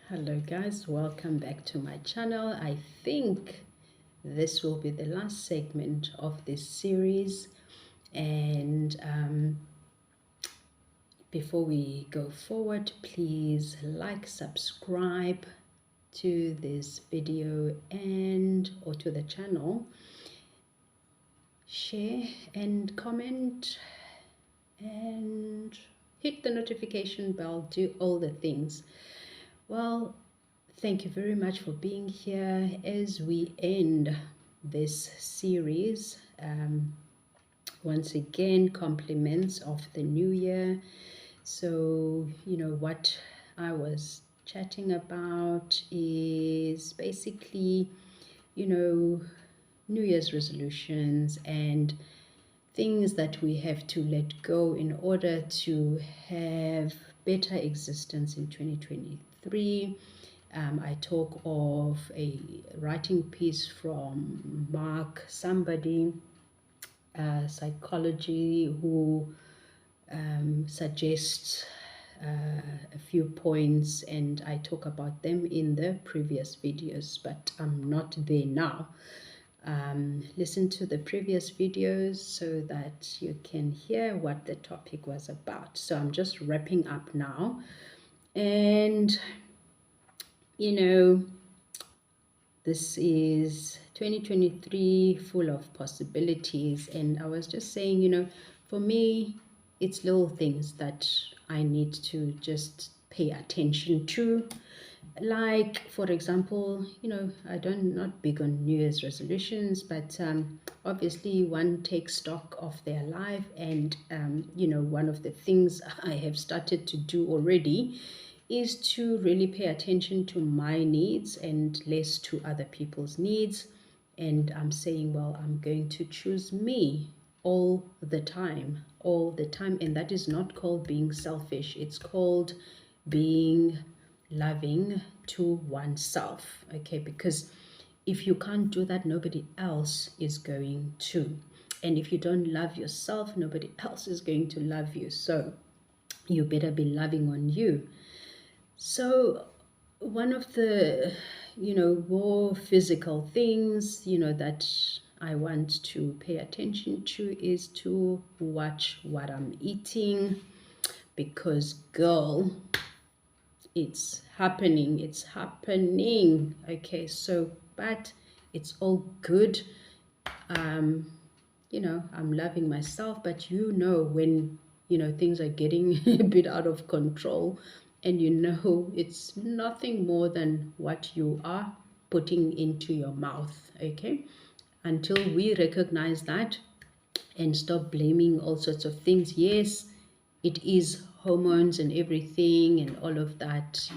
Hello guys, welcome back to my channel. I think this will be the last segment of this series, and before we go forward, please like, subscribe to this video and or to the channel, share and comment and hit the notification bell, do all the things. Well, thank you very much for being here as we end this series. Once again, compliments of the new year. So, what I was chatting about is basically, New Year's resolutions and things that we have to let go in order to have better existence in 2023. I talk of a writing piece from Mark somebody, psychology, who suggests a few points, and I talk about them in the previous videos, but I'm not there now. Listen to the previous videos so that you can hear what the topic was about. So I'm just wrapping up now, and this is 2023, full of possibilities. And I was just saying, for me, it's little things that I need to just pay attention to. Like, for example, I don't not big on New Year's resolutions, but obviously one takes stock of their life. And, one of the things I have started to do already is to really pay attention to my needs and less to other people's needs. And I'm saying, well, I'm going to choose me all the time, all the time. And that is not called being selfish. It's called being loving to oneself. Okay, because if you can't do that, nobody else is going to. And if you don't love yourself, nobody else is going to love you. So you better be loving on you. So one of the, more physical things, that I want to pay attention to is to watch what I'm eating, because girl, it's happening. Okay, so, but it's all good. I'm loving myself, but when things are getting a bit out of control, and it's nothing more than what you are putting into your mouth. Okay, until we recognize that and stop blaming all sorts of things. Yes, it is hormones and everything and all of that.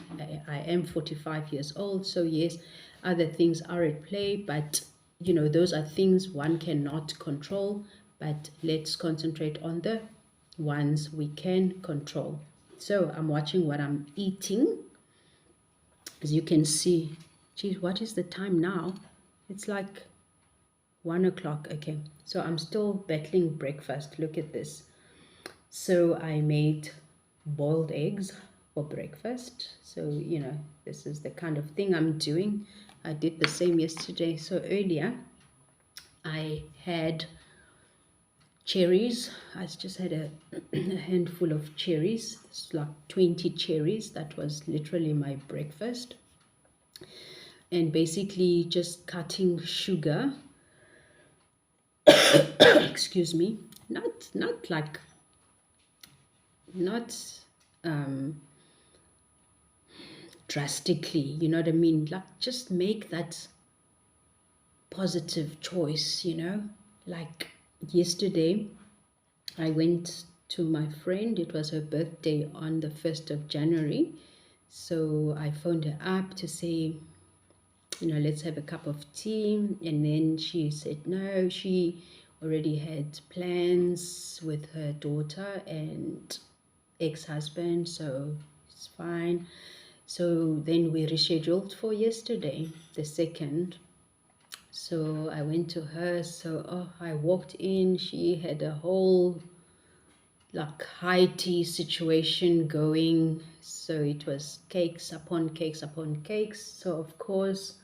I am 45 years old, so yes, other things are at play, but those are things one cannot control. But let's concentrate on the ones we can control. So I'm watching what I'm eating. As you can see, geez, what is the time now? It's like 1 o'clock. Okay, so I'm still battling breakfast. Look at this. So I made boiled eggs for breakfast. So this is the kind of thing I'm doing. I did the same yesterday. So earlier I had cherries. I just had a handful of cherries. It's like 20 cherries. That was literally my breakfast. And basically just cutting sugar, excuse me, not like, not drastically, you know what I mean? Like, just make that positive choice. Like yesterday I went to my friend. It was her birthday on the 1st of January. So I phoned her up to say, let's have a cup of tea. And then she said no, she already had plans with her daughter and ex-husband, so it's fine. So then we rescheduled for yesterday, the 2nd. So I went to her. So I walked in, she had a whole like high tea situation going. So it was cakes upon cakes upon cakes. So of course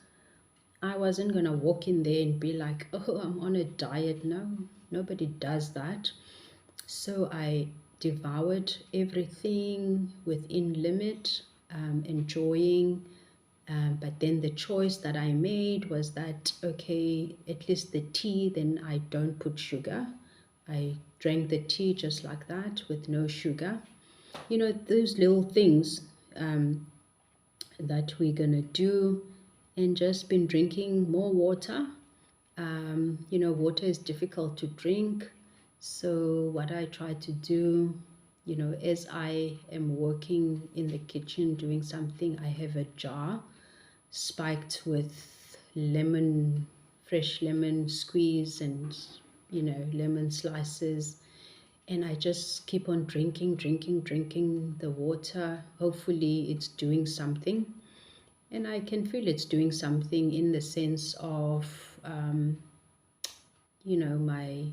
I wasn't gonna walk in there and be like, oh, I'm on a diet. No, nobody does that. So I devoured everything within limit, enjoying. But then the choice that I made was that, okay, at least the tea, then I don't put sugar. I drank the tea just like that with no sugar. You know, those little things um, that we're going to do, and just been drinking more water. You know, water is difficult to drink. So, what I try to do, you know, as I am working in the kitchen doing something, I have a jar spiked with lemon, fresh lemon squeeze, and, you know, lemon slices. And I just keep on drinking the water. Hopefully, it's doing something. And I can feel it's doing something in the sense of, you know, my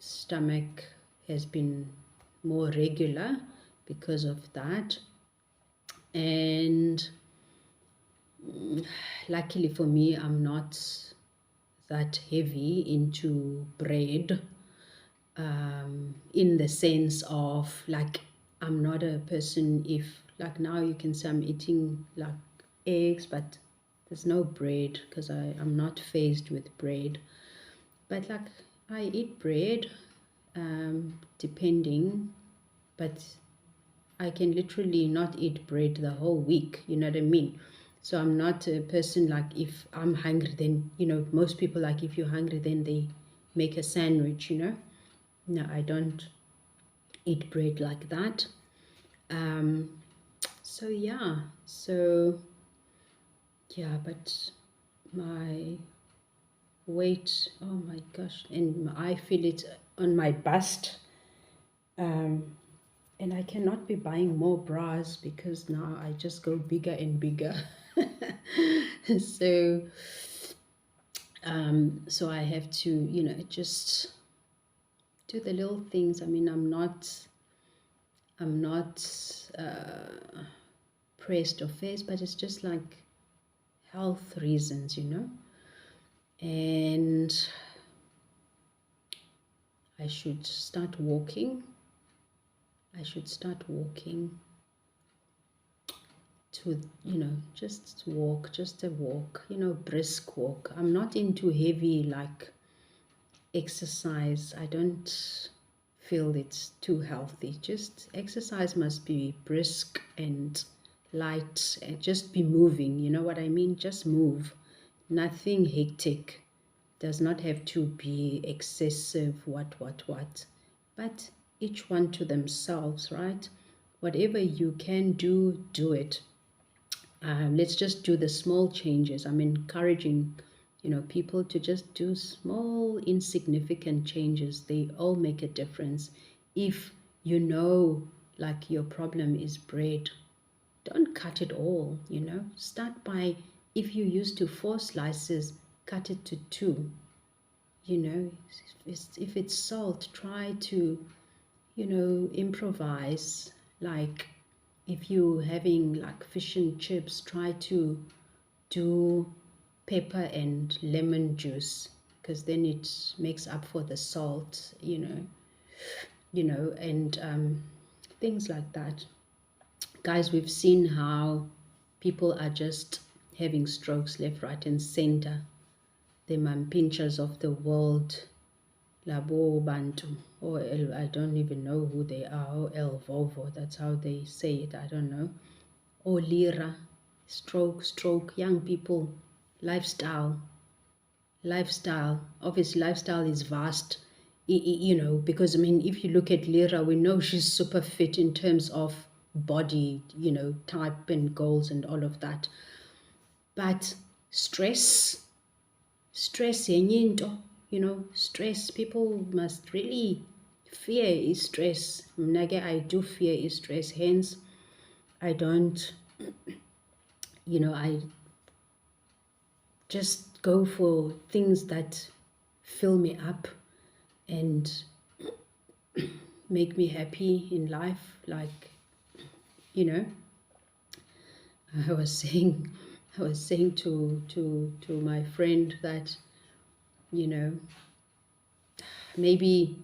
stomach has been more regular because of that. And luckily for me, I'm not that heavy into bread, in the sense of like, I'm not a person, if like now you can say I'm eating like eggs, but there's no bread because I'm not faced with bread. But like I eat bread, depending, but I can literally not eat bread the whole week, you know what I mean? So I'm not a person like, if I'm hungry, then, you know, most people like, if you're hungry, then they make a sandwich, you know? No, I don't eat bread like that. Um, so yeah, so yeah, but my weight, oh my gosh, and I feel it on my bust. Um, and I cannot be buying more bras because now I just go bigger and bigger. So, so I have to, you know, just do the little things. I mean, I'm not pressed or faced, but it's just like health reasons, you know. And I should start walking. I should start walking to, you know, just walk, just a walk, you know, brisk walk. I'm not into heavy like exercise. I don't feel it's too healthy. Just exercise must be brisk and light and just be moving. You know what I mean? Just move. Nothing hectic. Does not have to be excessive, what. But each one to themselves, right? Whatever you can do, do it. Let's just do the small changes. I'm encouraging, you know, people to just do small, insignificant changes. They all make a difference. If you know, like your problem is bread, don't cut it all, you know. Start by, if you used to 4 slices, cut it to 2. You know, if it's salt, try to, you know, improvise. Like if you're having like fish and chips, try to do pepper and lemon juice, because then it makes up for the salt, and things like that. Guys, we've seen how people are just having strokes left, right, and center. The Mampinchas of the world, Labo Bantu, or I don't even know who they are, or El Vovo, that's how they say it, I don't know. Or Lira, stroke, young people, lifestyle. Obviously, lifestyle is vast, you know, because I mean, if you look at Lira, we know she's super fit in terms of body, you know, type and goals and all of that. But stress, yenye into, you know, stress, people must really fear is stress. Mnage, I do fear is stress, hence I don't, you know, I just go for things that fill me up and make me happy in life. Like, you know, I was saying, I was saying to my friend that, you know, maybe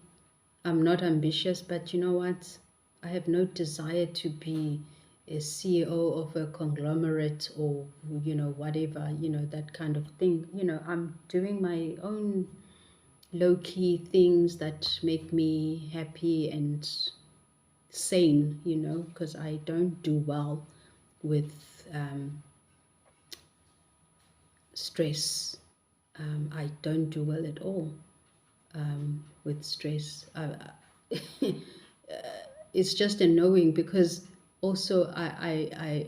I'm not ambitious, but you know what? I have no desire to be a CEO of a conglomerate or, whatever, that kind of thing. I'm doing my own low-key things that make me happy and sane, because I don't do well with stress. I don't do well at all with stress. It's just a knowing, because also I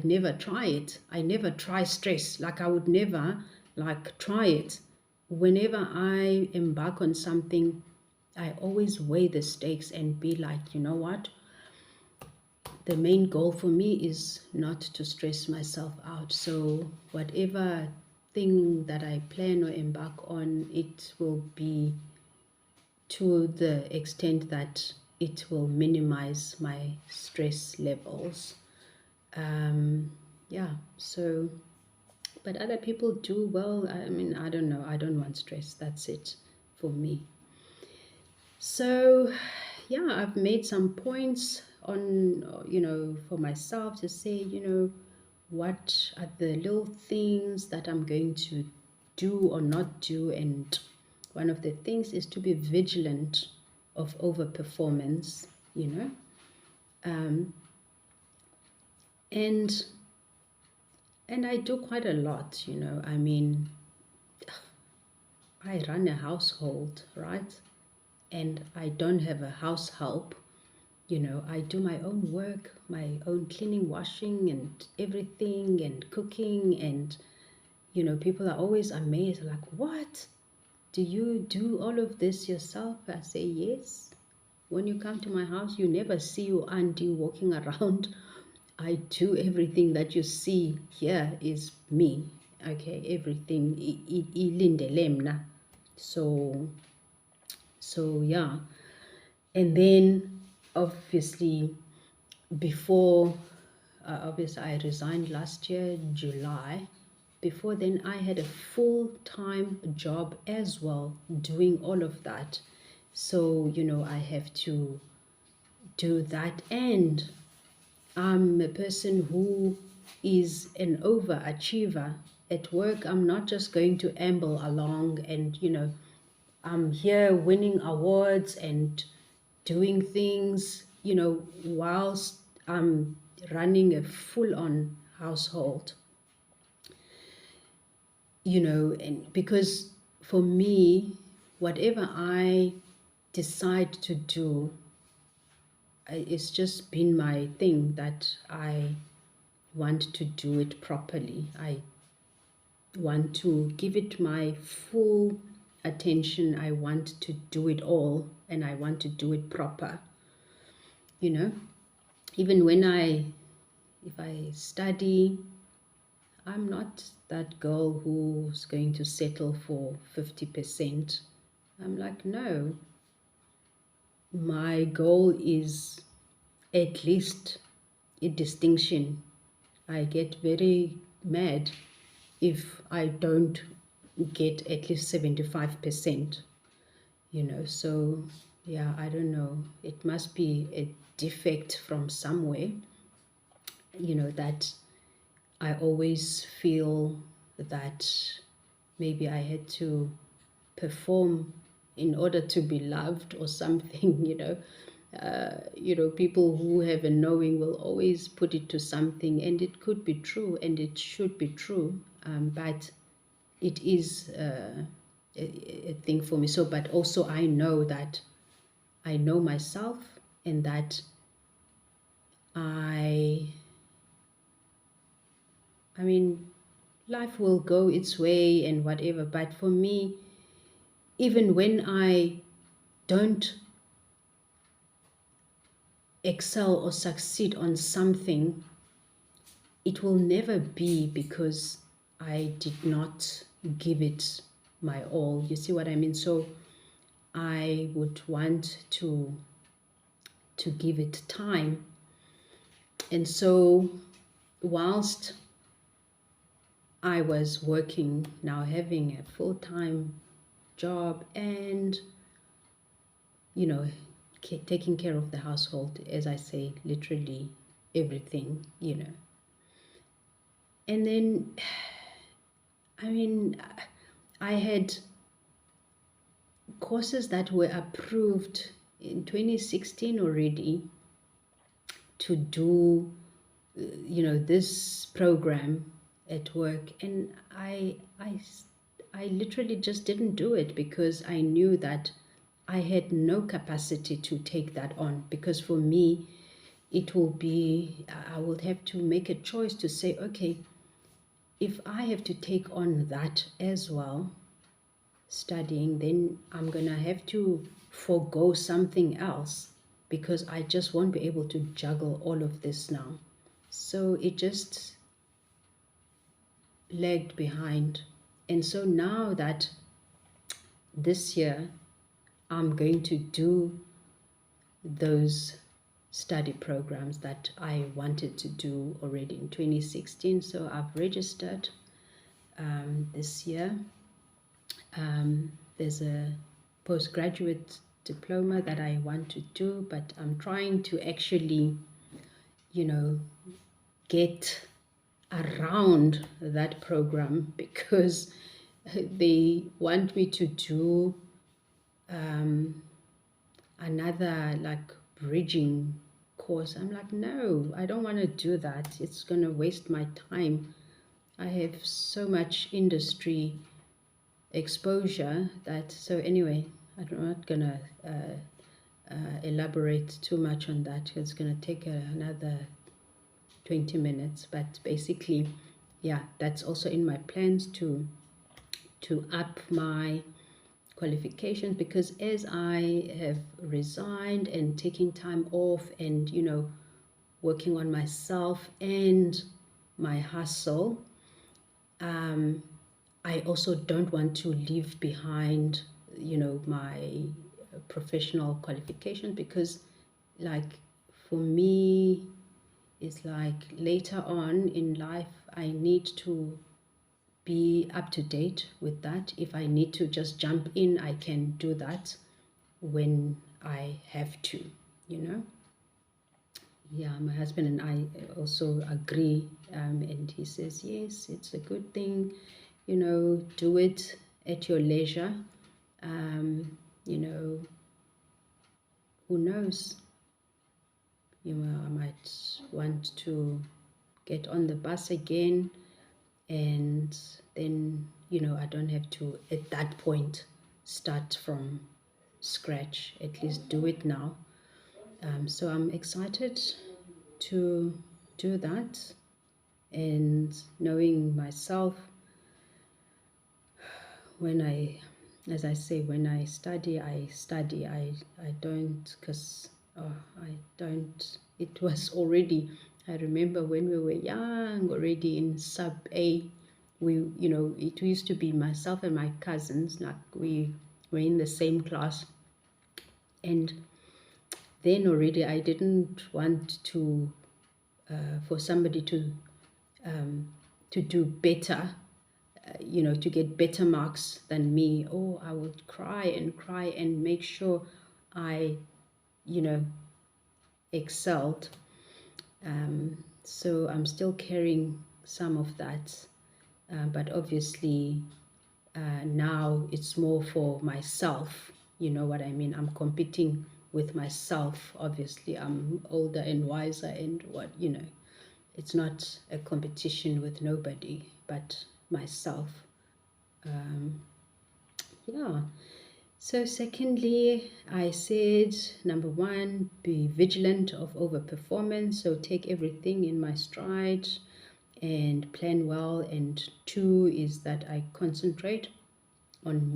never try it. I never try stress. Like, I would never like try it. Whenever I embark on something, I always weigh the stakes and be like, you know what? The main goal for me is not to stress myself out. So whatever thing that I plan or embark on, it will be to the extent that it will minimize my stress levels. Yeah, so, but other people do well. I mean, I don't know. I don't want stress. That's it for me. So, yeah, I've made some points on, for myself to say, what are the little things that I'm going to do or not do. And one of the things is to be vigilant of overperformance, um, and and I do quite a lot, I mean, I run a household, right? And I don't have a house help. I do my own work, my own cleaning, washing, and everything, and cooking. And, people are always amazed, like, what? Do you do all of this yourself? I say, yes. When you come to my house, you never see your auntie walking around. I do everything that you see here is me. Okay, everything. Ilindele mna. So yeah. And then obviously before, obviously I resigned last year, July. Before then, I had a full-time job as well, doing all of that. So, I have to do that. And I'm a person who is an overachiever. At work, I'm not just going to amble along and, I'm here winning awards and doing things, whilst I'm running a full-on household, and because for me, whatever I decide to do, it's just been my thing that I want to do it properly. I want to give it my full attention. I want to do it all, and I want to do it proper. Even if I study, I'm not that girl who's going to settle for 50%. I'm like, no, my goal is at least a distinction. I get very mad if I don't get at least 75%, so yeah, I don't know. It must be a defect from somewhere, that I always feel that maybe I had to perform in order to be loved or something, people who have a knowing will always put it to something, and it could be true and it should be true, but it is a thing for me. So, but also I know that I know myself, and that I mean, life will go its way and whatever, but for me, even when I don't excel or succeed on something, it will never be because I did not give it my all. You see what I mean? So I would want to to give it time. And so whilst I was working, now having a full-time job and, you know, taking care of the household, as I say, literally everything, you know. And then, I mean, I had courses that were approved in 2016 already to do, this program at work, and I literally just didn't do it because I knew that I had no capacity to take that on, because for me it will be, I will have to make a choice to say, okay, if I have to take on that as well, studying, then I'm gonna have to forego something else because I just won't be able to juggle all of this now. So it just lagged behind. And so now that this year I'm going to do those study programs that I wanted to do already in 2016. So I've registered this year. There's a postgraduate diploma that I want to do, but I'm trying to actually, get around that program because they want me to do another like bridging course. I'm like, no, I don't want to do that. It's going to waste my time. I have so much industry exposure that, so anyway, I'm not going to elaborate too much on that. It's going to take another 20 minutes, but basically, yeah, that's also in my plans to up my qualifications, because as I have resigned and taking time off and working on myself and my hustle, I also don't want to leave behind my professional qualifications, because like for me it's like later on in life I need to be up to date with that. If I need to just jump in, I can do that when I have to, Yeah, my husband and I also agree, and he says, yes, it's a good thing, do it at your leisure. Um, who knows? I might want to get on the bus again, and then I don't have to at that point start from scratch. At least do it now. So I'm excited to do that, and knowing myself, when I as I say, when I study, I don't, because I don't, it was already, I remember when we were young, already in sub A, it used to be myself and my cousins, like we were in the same class, and then already I didn't want to for somebody to do better, to get better marks than me. Oh, I would cry and make sure I, excelled. So I'm still carrying some of that, but obviously now it's more for myself. You know what I mean? I'm competing with myself. Obviously, I'm older and wiser, and it's not a competition with nobody but myself. Yeah. So secondly, I said, number one, be vigilant of overperformance. So take everything in my stride and plan well. And two is that I concentrate on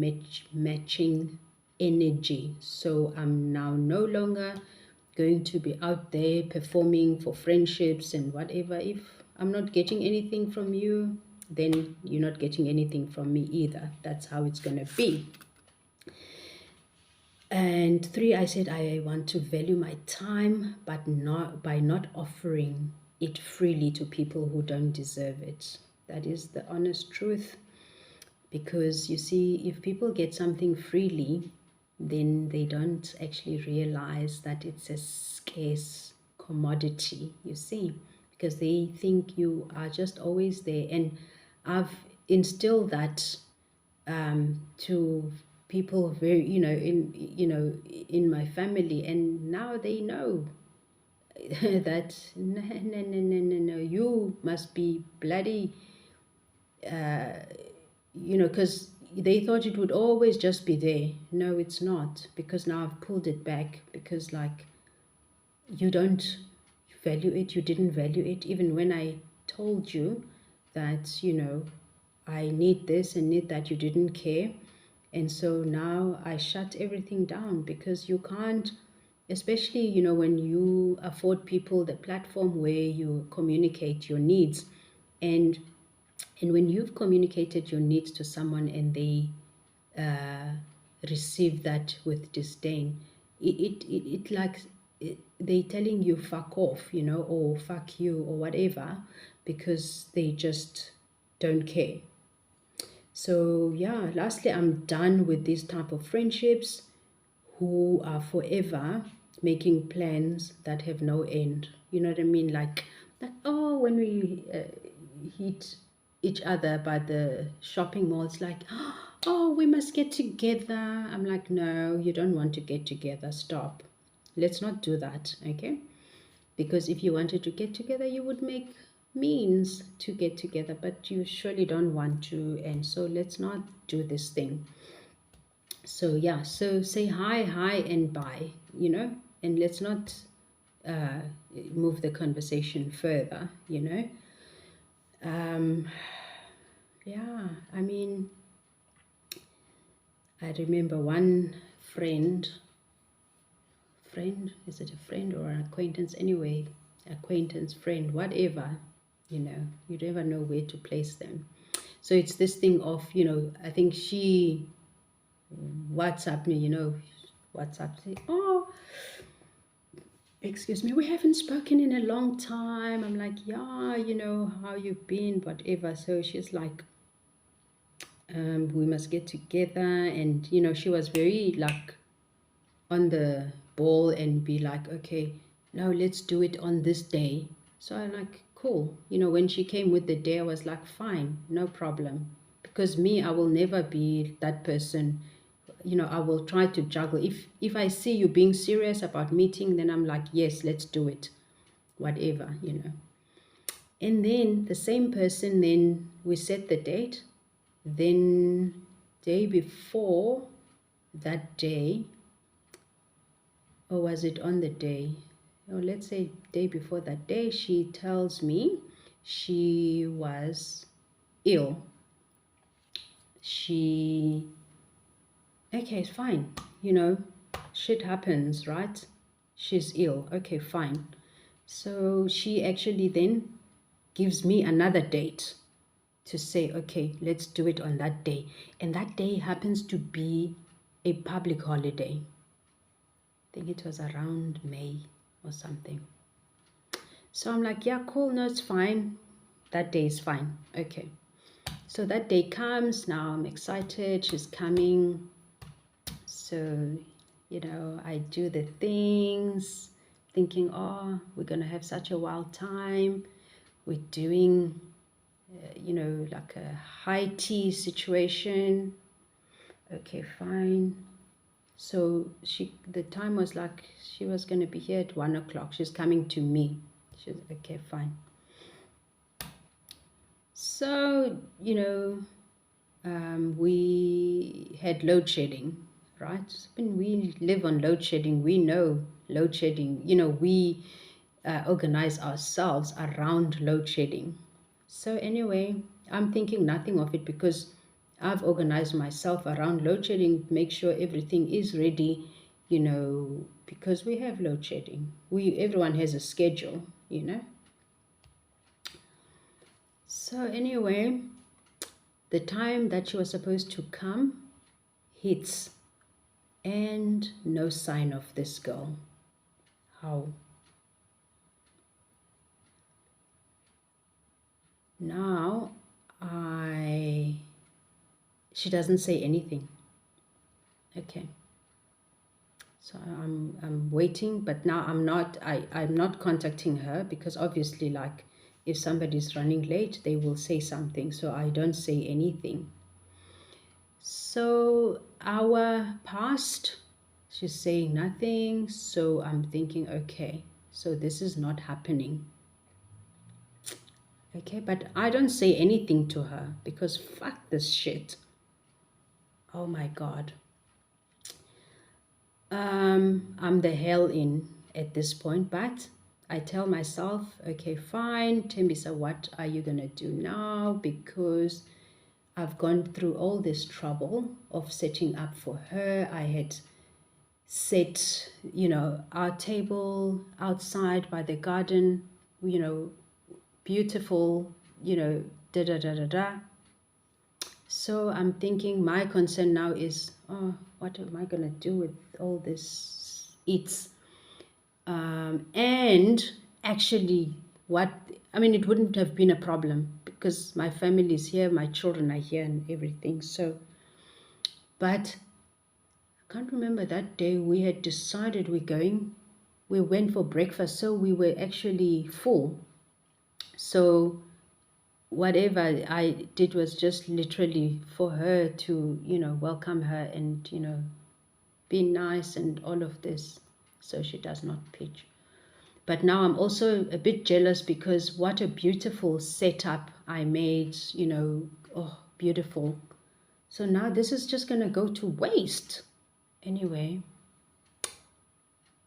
matching energy. So I'm now no longer going to be out there performing for friendships and whatever. If I'm not getting anything from you, then you're not getting anything from me either. That's how it's going to be. And three, I said I want to value my time, but not by not offering it freely to people who don't deserve it. That is the honest truth. Because you see, if people get something freely, then they don't actually realize that it's a scarce commodity, you see, because they think you are just always there. And I've instilled that to people very, in my family, and now they know that no, no, no, no, no, no, you must be bloody, because they thought it would always just be there. No, it's not, because now I've pulled it back, because like you don't value it, you didn't value it, even when I told you that, I need this and need that, you didn't care. And so now I shut everything down, because you can't, especially, when you afford people the platform where you communicate your needs. And when you've communicated your needs to someone and they uh, receive that with disdain, it like they telling you fuck off, or fuck you or whatever, because they just don't care. So yeah, lastly, I'm done with these type of friendships who are forever making plans that have no end. You know what I mean? Like, oh, when we hit each other by the shopping mall, it's like, oh, we must get together. I'm like, no, you don't want to get together. Stop. Let's not do that, okay? Because if you wanted to get together, you would make means to get together, but you surely don't want to. And so let's not do this thing. So yeah, so say hi and bye, and let's not uh, move the conversation further, um, yeah, I mean, I remember one friend, is it a friend or an acquaintance? Anyway, acquaintance, friend, whatever, you never know where to place them. So it's this thing of, I think she WhatsApp me, WhatsApp say, oh, excuse me, we haven't spoken in a long time. I'm like, yeah, how you been, whatever. So she's like, we must get together. And, she was very like on the ball and be like, okay, no, let's do it on this day. So I'm like, cool. When she came with the day, I was like, fine, no problem. Because me, I will never be that person. I will try to juggle. If I see you being serious about meeting, then I'm like, yes, let's do it, whatever. And then the same person, then we set the date. Then day before that day, or was it on the day? Or let's say day before that day, she tells me she was ill. She, okay, fine. Shit happens, right? She's ill. Okay, fine. So she actually then gives me another date to say, okay, let's do it on that day. And that day happens to be a public holiday. I think it was around May or something. So I'm like, yeah, cool, no, it's fine. That day is fine. Okay. So that day comes. Now I'm excited. She's coming. So, I do the things, thinking, oh, we're going to have such a wild time. We're doing, like a high tea situation. Okay, fine. So the time was like, she was going to be here at 1 o'clock. She's coming to me. She's okay, fine. So, we had load shedding, right? When we live on load shedding, we know load shedding, we organize ourselves around load shedding. So anyway, I'm thinking nothing of it, because I've organized myself around load shedding, make sure everything is ready, because we have load shedding. Everyone has a schedule. So anyway, the time that she was supposed to come hits. and no sign of this girl. How? Now she doesn't say anything. Okay. So I'm waiting, but now I'm not contacting her because obviously, like, if somebody's running late, they will say something. So I don't say anything. So hour passed, she's saying nothing. So I'm thinking, okay, so this is not happening. Okay, but I don't say anything to her because fuck this shit. Oh my God. I'm the hell in at this point, but I tell myself, okay, fine, Tembisa, what are you gonna do now? Because I've gone through all this trouble of setting up for her. I had set, our table outside by the garden, beautiful, da da da da da. So I'm thinking my concern now is, oh, what am I going to do with all this eats? And actually, it wouldn't have been a problem because my family is here, my children are here and everything. So, but I can't remember that day we had decided we went for breakfast. So we were actually full. So whatever I did was just literally for her to, welcome her and, be nice and all of this so she does not pitch. But now I'm also a bit jealous because what a beautiful setup I made, oh, beautiful. So now this is just going to go to waste. Anyway,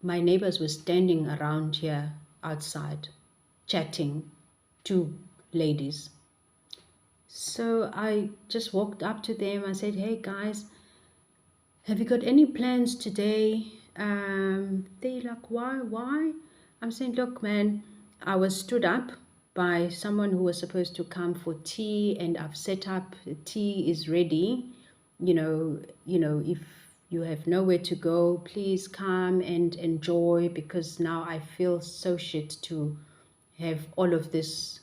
my neighbors were standing around here outside chatting, two ladies. So I just walked up to them. I said, hey guys, have you got any plans today? They're like, why? I'm saying, look, man, I was stood up by someone who was supposed to come for tea, and I've set up, the tea is ready. If you have nowhere to go, please come and enjoy, because now I feel so shit to have all of this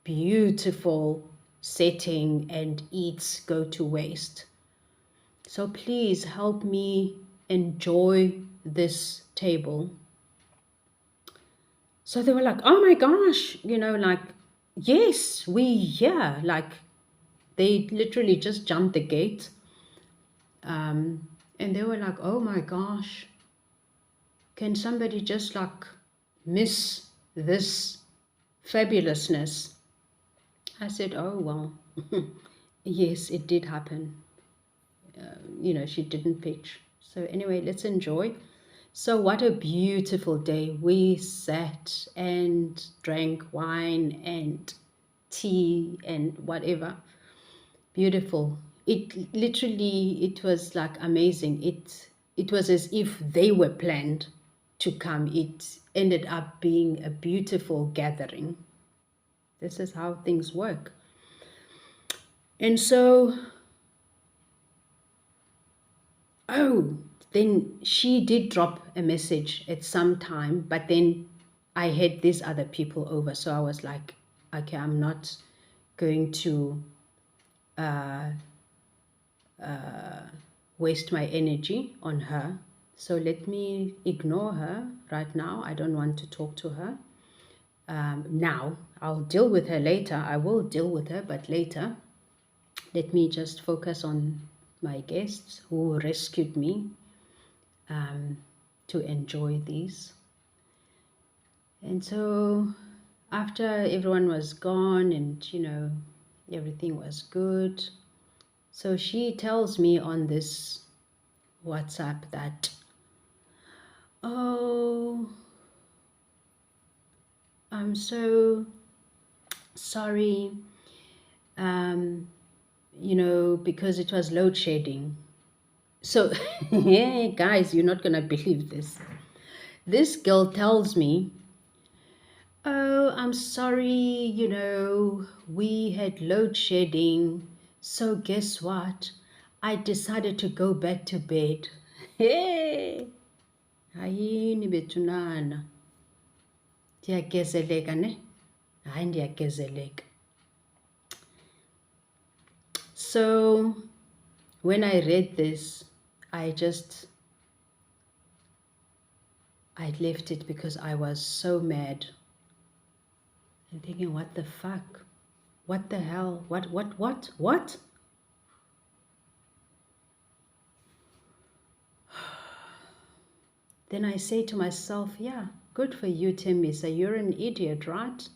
beautiful setting and eats go to waste. So please help me enjoy this table. So they were like, oh my gosh, like, yes, like they literally just jumped the gate. And they were like, oh my gosh, can somebody just like miss this fabulousness? I said, oh, well, yes, it did happen. She didn't pitch. So anyway, let's enjoy. So what a beautiful day. We sat and drank wine and tea and whatever. Beautiful. It was like amazing. It was as if they were planned to come. It ended up being a beautiful gathering. This is how things work. And so, then she did drop a message at some time, but then I had these other people over. So I was like, okay, I'm not going to waste my energy on her. So let me ignore her right now. I don't want to talk to her now. I'll deal with her later. I will deal with her, but later. Let me just focus on my guests who rescued me to enjoy these. And so after everyone was gone and, everything was good, so she tells me on this WhatsApp that, oh, I'm so sorry, because it was load shedding. So, guys, you're not going to believe this. This girl tells me, oh, I'm sorry, we had load shedding. So guess what? I decided to go back to bed. Hey, hayini bethunana. Ndiyagezeleka ne? Hayi ndiyagezeleka. So when I read this, I left it because I was so mad and thinking, what the fuck? What the hell? What? Then I say to myself, yeah, good for you, Tembisa. You're an idiot, right?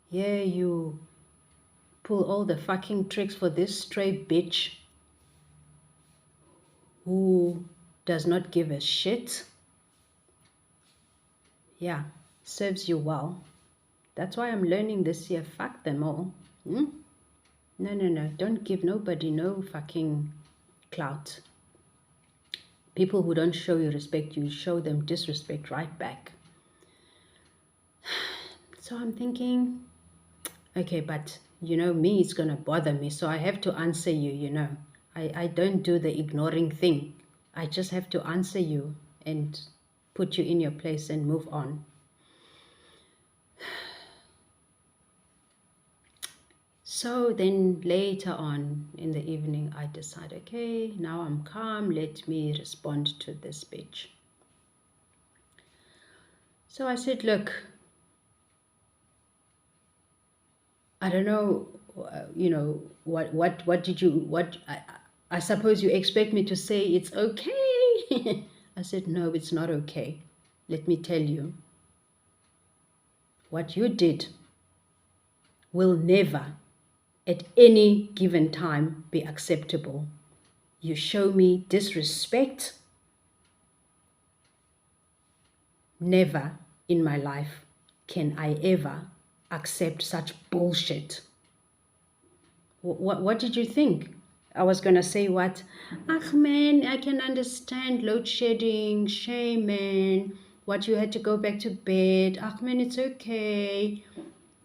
Yeah, you pull all the fucking tricks for this stray bitch who does not give a shit. Yeah, serves you well. That's why I'm learning this year. Fuck them all. No. Don't give nobody no fucking clout. People who don't show you respect, you show them disrespect right back. So I'm thinking, okay, but me, it's gonna bother me. So I have to answer you, I don't do the ignoring thing. I just have to answer you and put you in your place and move on. So then later on in the evening, I decide, okay, now I'm calm. Let me respond to this bitch. So I said, look, I don't know, what did you, I suppose you expect me to say it's okay. I said, no, it's not okay. Let me tell you, what you did will never at any given time be acceptable. You show me disrespect. Never in my life can I ever accept such bullshit. What did you think? I was gonna say what? Ach man, I can understand load shedding, shame man, what you had to go back to bed. Ach man, it's okay.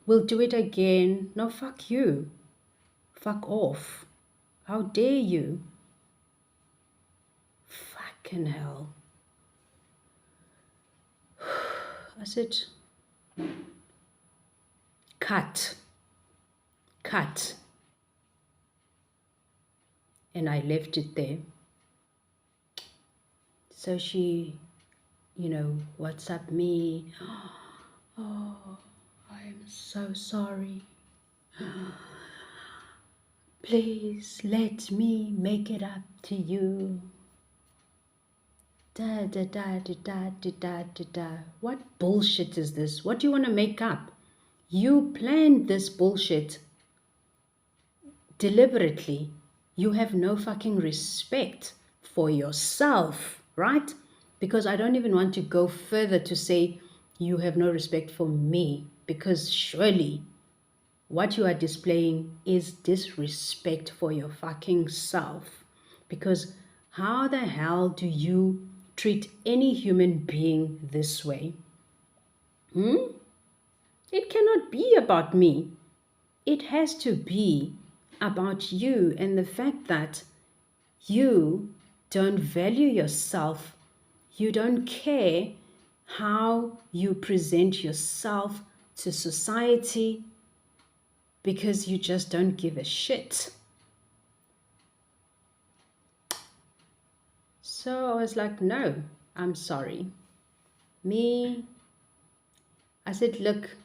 We'll do it again. No, fuck you. Fuck off. How dare you? Fucking hell. I said, cut. And I left it there. So she, WhatsApp me. Oh, I'm so sorry. Please let me make it up to you. Da da da da da da da da da. What bullshit is this? What do you want to make up? You planned this bullshit deliberately. You have no fucking respect for yourself, right? Because I don't even want to go further to say you have no respect for me, because surely what you are displaying is disrespect for your fucking self. Because how the hell do you treat any human being this way? It cannot be about me. It has to be about you and the fact that you don't value yourself. You don't care how you present yourself to society because you just don't give a shit. So I was like, no, I'm sorry. I said, look,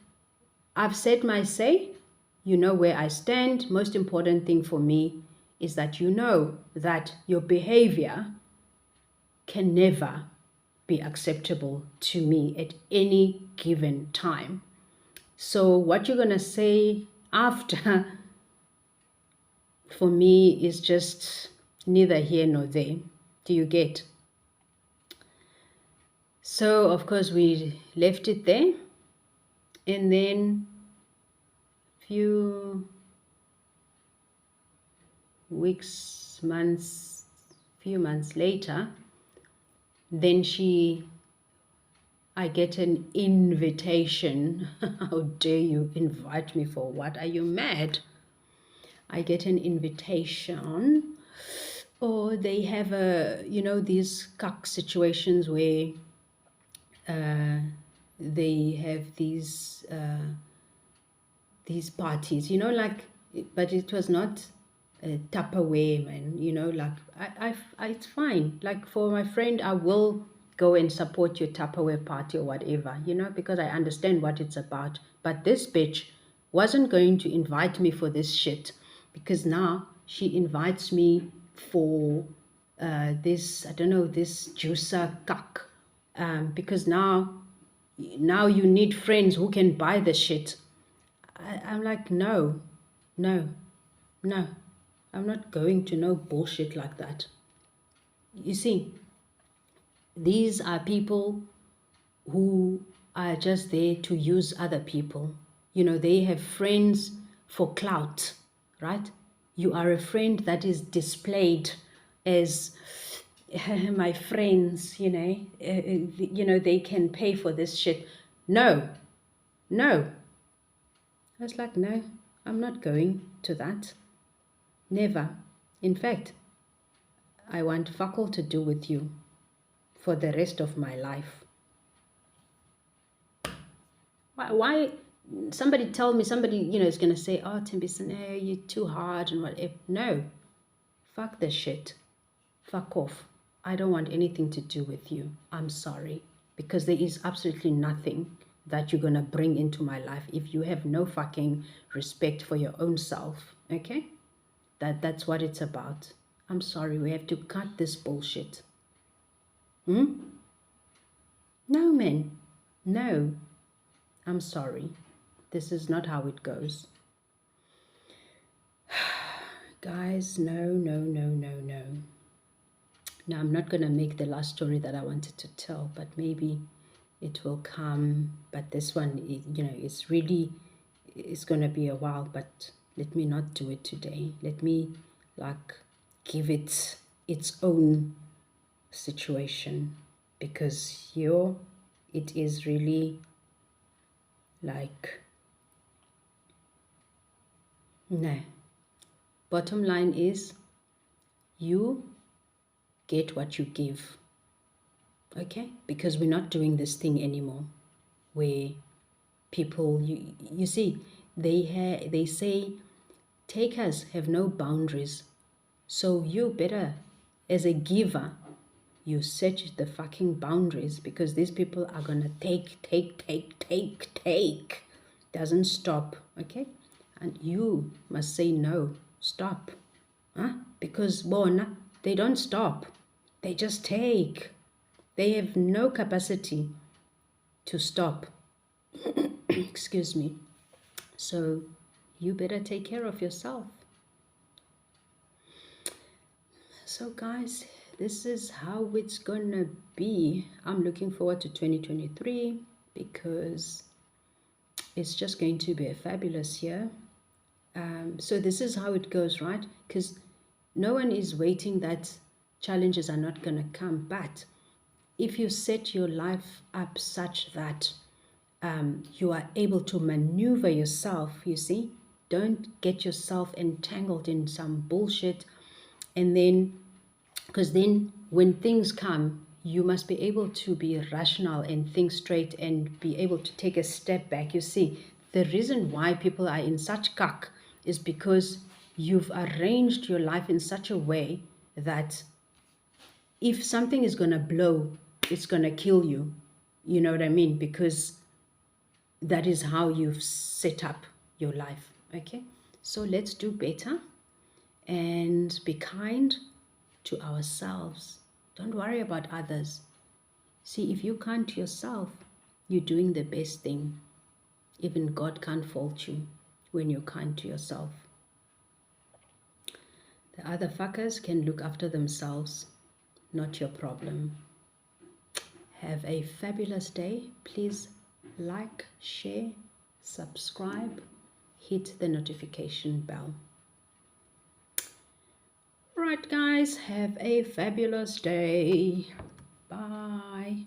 I've said my say. You know where I stand. Most important thing for me is that you know that your behavior can never be acceptable to me at any given time. So what you're going to say after, for me, is just neither here nor there. Do you get? So, of course, we left it there. And then few months later, then I get an invitation. How dare you invite me for what? Are you mad? I get an invitation Or they have these cuck situations where they have these parties, like, but it was not Tupperware, man, like, it's fine. Like, for my friend, I will go and support your Tupperware party or whatever, because I understand what it's about. But this bitch wasn't going to invite me for this shit, because now she invites me for this, I don't know, this juicer cuck, because now you need friends who can buy the shit. I'm like, no, no, no. I'm not going to no bullshit like that. You see, these are people who are just there to use other people. They have friends for clout, right? You are a friend that is displayed as my friends, they can pay for this shit. No, no. I was like, no, I'm not going to that. Never. In fact, I want fuck all to do with you for the rest of my life. Why somebody tell me, somebody, is going to say, oh, Tembisa, no, you're too hard and whatever. No, fuck the shit. Fuck off. I don't want anything to do with you. I'm sorry. Because there is absolutely nothing that you're going to bring into my life if you have no fucking respect for your own self. Okay? That's what it's about. I'm sorry, we have to cut this bullshit. No, man. No. I'm sorry. This is not how it goes. Guys, no, no, no, no, no. Now, I'm not going to make the last story that I wanted to tell, but maybe it will come. But this one, it's going to be a while, but let me not do it today. Let me, like, give it its own situation, because it is really like, no. Bottom line is, you get what you give. Okay? Because we're not doing this thing anymore where people, you see, they say takers have no boundaries. So you better, as a giver, you set the fucking boundaries, because these people are gonna take. Doesn't stop, okay? And you must say no, stop. Because bona, they don't stop. They just take. They have no capacity to stop. Excuse me. So you better take care of yourself. So guys, this is how it's gonna be. I'm looking forward to 2023 because it's just going to be a fabulous year. So this is how it goes, right? Because no one is waiting that challenges are not gonna come, but if you set your life up such that you are able to maneuver yourself, you see, don't get yourself entangled in some bullshit. And then, because then when things come, you must be able to be rational and think straight and be able to take a step back. You see, the reason why people are in such cuck is because you've arranged your life in such a way that if something is going to blow, it's going to kill you. You know what I mean? Because that is how you've set up your life. Okay? So let's do better and be kind to ourselves. Don't worry about others. See, if you kind to yourself, you're doing the best thing. Even God can't fault you when you're kind to yourself. The other fuckers can look after themselves, not your problem. Have a fabulous day. Please like, share, subscribe, hit the notification bell. Alright guys, have a fabulous day. Bye.